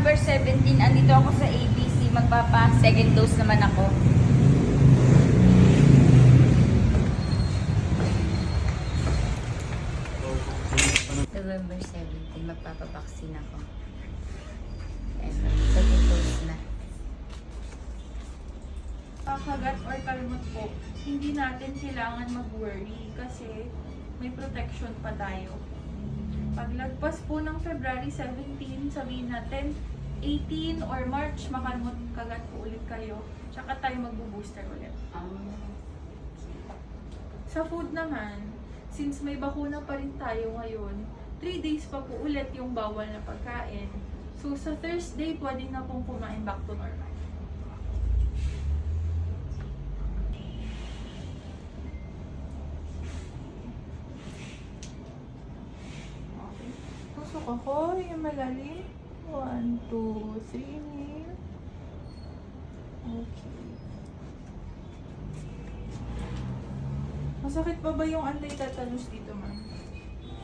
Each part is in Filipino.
November 17, andito ako sa ABC. Magpapa second dose naman ako. November 17, magpapabaksin ako. And second dose na. Kagat or kalmot po, hindi natin kailangan mag-worry kasi may protection pa tayo. Paglagpas po ng February 17, sabihin natin 18 or March, makalmot kagat po ulit kayo. Tsaka tayo magbo-booster ulit. Sa food naman, since may bakuna pa rin tayo ngayon, 3 days pa po ulit yung bawal na pagkain. So sa Thursday, pwede na pong kumain back to normal. Pasok ako, yung malalim. 1, 2, 3, inhale. Okay. Masakit pa ba yung anti-tetanus dito, ma'am?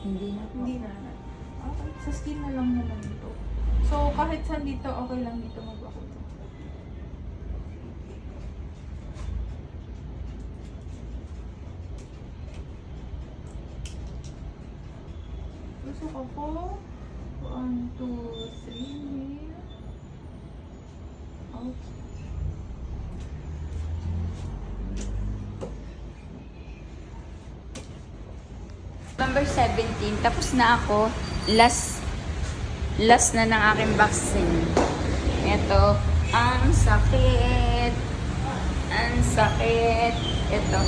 Hindi na po. Hindi na. Okay, sa skin na lang naman dito. So, kahit saan dito, okay lang dito magbakuna. Pasok ako. 1, 2, 3, inhale. Okay. November 17, tapos na ako. Last na ng aking vaccine. Ito, ang sakit. Ang sakit. Ito.